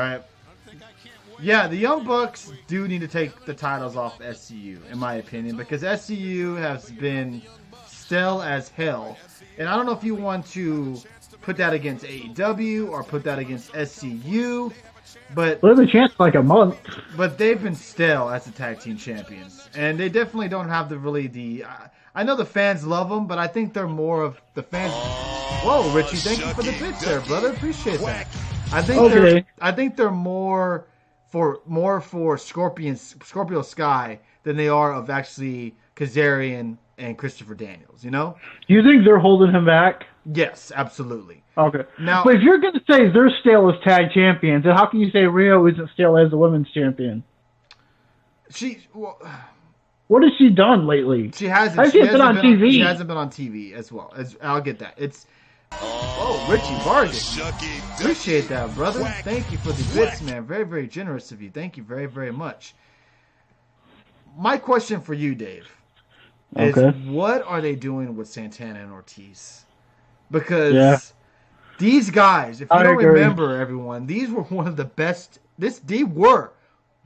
All right. Yeah, the Young Bucks do need to take the titles off SCU, in my opinion, because SCU has been stale as hell. And I don't know if you want to put that against AEW or put that against SCU, but Well, there's a chance like a month. But they've been stale as the tag team champions, and they definitely don't have the. I know the fans love them, but I think they're more of the fans. Whoa, Richie, thank you for the bits there, brother. Appreciate that. I think they're more for Scorpio Sky than they are of actually Kazarian and Christopher Daniels. You know? You think they're holding him back? Yes, absolutely. Okay. Now, but if you're going to say they're stale as tag champions, then how can you say Rio isn't stale as the women's champion? What has she done lately? She hasn't been on TV. She hasn't been on TV as well. I'll get that. Richie Vargas. Appreciate that, brother. Thank you for the bits, man. Very, very generous of you. Thank you very, very much. My question for you, Dave, is what are they doing with Santana and Ortiz? Because these guys, if you don't remember, everyone, these were one of the best. They were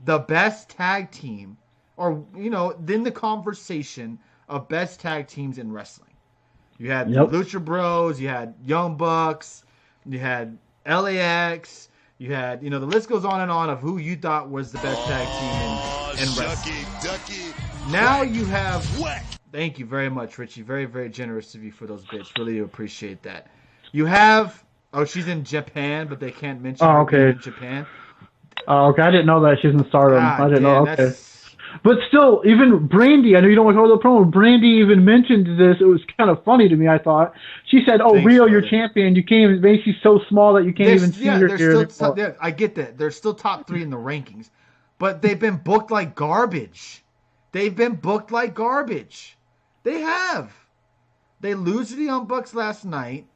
the best tag team, or in the conversation of best tag teams in wrestling. You had the Lucha Bros, you had Young Bucks, you had LAX, you had the list goes on and on of who you thought was the best tag team in wrestling. Now you have. Thank you very much, Richie. Very, very generous of you for those bits. Really appreciate that. You have. Oh, she's in Japan, but they can't mention her in Japan. Oh, okay. I didn't know that she's in Stardom. I didn't know. Okay. But still, even Brandy, I know you don't want to go to the promo. Brandy even mentioned this. It was kind of funny to me, I thought. She said, Rio, you're champion. You can't even, maybe she's so small that you can't even see her here. I get that. They're still top 3 in the rankings. But they've been booked like garbage. They have. They lose to the Young Bucks last night.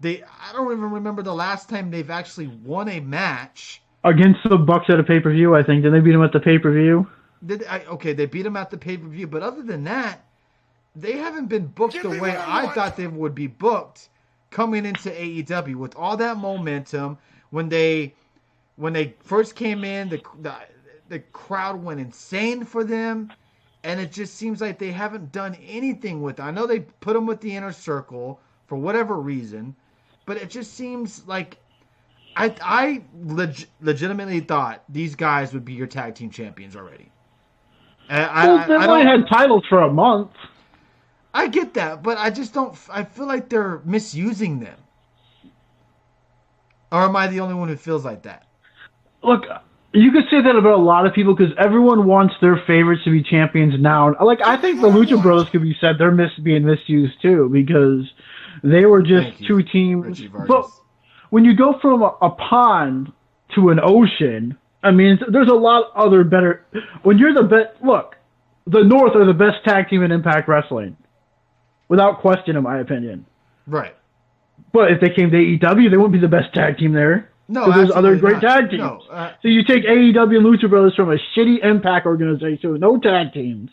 I don't even remember the last time they've actually won a match. Against the Bucks at a pay-per-view, I think. Did they beat them at the pay-per-view? They beat them at the pay-per-view. But other than that, they haven't been booked the way I thought they would be booked coming into AEW with all that momentum. When they first came in, the crowd went insane for them. And it just seems like they haven't done anything with it. I know they put them with the Inner Circle for whatever reason. But it just seems like I legitimately thought these guys would be your tag team champions already. They only had titles for a month. I get that, but I just don't. I feel like they're misusing them. Or am I the only one who feels like that? Look, you could say that about a lot of people because everyone wants their favorites to be champions now. Like, I think the Lucha Brothers could be said they're being misused too because they were just two teams. But when you go from a pond to an ocean, I mean, there's a lot of other better. When you're the best, look, the North are the best tag team in Impact Wrestling, without question, in my opinion. Right. But if they came to AEW, they wouldn't be the best tag team there. No, there's other great tag teams. No, so you take AEW and Lucha Brothers from a shitty Impact organization with no tag teams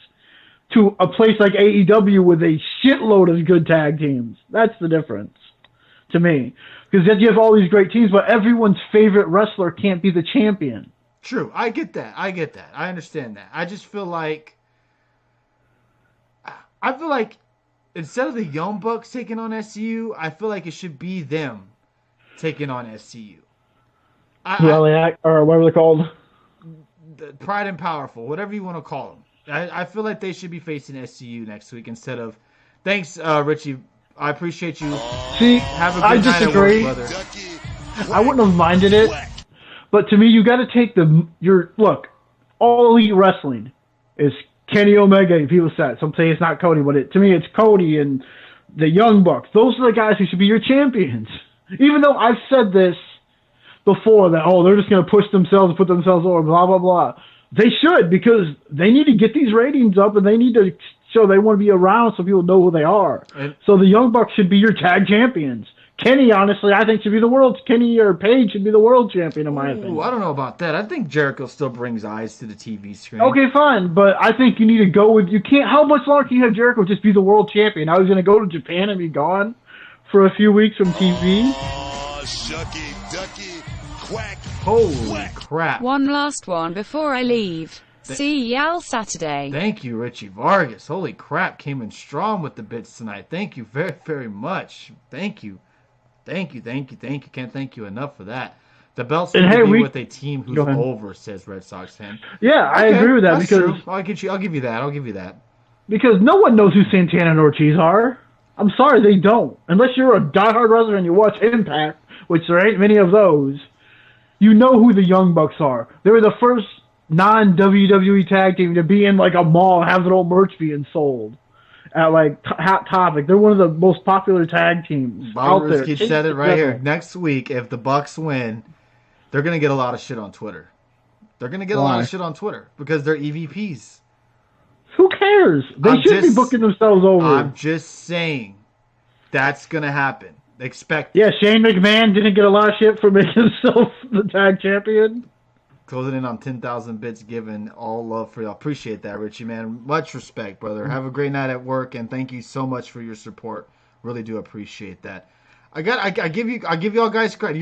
to a place like AEW with a shitload of good tag teams. That's the difference to me. Because then you have all these great teams, but everyone's favorite wrestler can't be the champion. True. I get that. I understand that. I just feel like instead of the Young Bucks taking on SCU, I feel like it should be them taking on SCU. Or whatever they're called. Pride and Powerful, whatever you want to call them. I feel like they should be facing SCU next week instead of. Thanks, Richie. I appreciate you. See, have a good night at work, brother. I wouldn't have minded it, but to me, you got to take look. All Elite Wrestling is Kenny Omega and people say some say it's not Cody, but to me, it's Cody and the Young Bucks. Those are the guys who should be your champions. Even though I've said this before that, they're just going to push themselves and put themselves over, blah, blah, blah. They should, because they need to get these ratings up and they need to show they want to be around so people know who they are. So the Young Bucks should be your tag champions. Kenny, honestly, I think should be Kenny or Page should be the world champion in my opinion. I don't know about that. I think Jericho still brings eyes to the TV screen. Okay, fine, but I think you need to go with, how much longer can you have Jericho just be the world champion? I was going to go to Japan and be gone for a few weeks from TV. Shucky, ducky, Holy crap. One last one before I leave. See y'all Saturday. Thank you, Richie Vargas. Holy crap, came in strong with the bits tonight. Thank you very, very much. Thank you. Thank you. Can't thank you enough for that. The belts seem to be with a team who's over, says Red Sox fan. Yeah, I agree with that because true. I'll give you that. Because no one knows who Santana and Ortiz are. I'm sorry, they don't. Unless you're a diehard wrestler and you watch Impact, which there ain't many of those, you know who the Young Bucks are. They were the first non-WWE tag team to be in like a mall and have their own merch being sold at like Hot Topic. They're one of the most popular tag teams out there. He said it right here. Next week, if the Bucks win, they're going to get a lot of shit on Twitter. They're going to get a lot of shit on Twitter because they're EVPs. Who cares? They should be booking themselves over. I'm just saying that's going to happen. Expect. Yeah, Shane McMahon didn't get a lot of shit for making himself the tag champion. Closing in on 10,000 bits given. All love for y'all. Appreciate that, Richie, man. Much respect, brother. Have a great night at work, and thank you so much for your support. Really do appreciate that. I give y'all guys credit.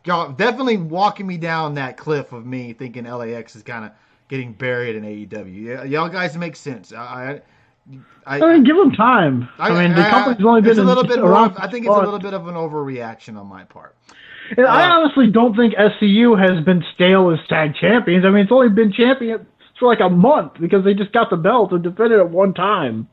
Y'all definitely walking me down that cliff of me thinking LAX is kind of getting buried in AEW. Y'all guys make sense. I mean, give them time. The company's only been a little bit around. I think it's a little bit of an overreaction on my part. And I honestly don't think SCU has been stale as tag champions. I mean, it's only been champions for like a month because they just got the belt and defended it one time.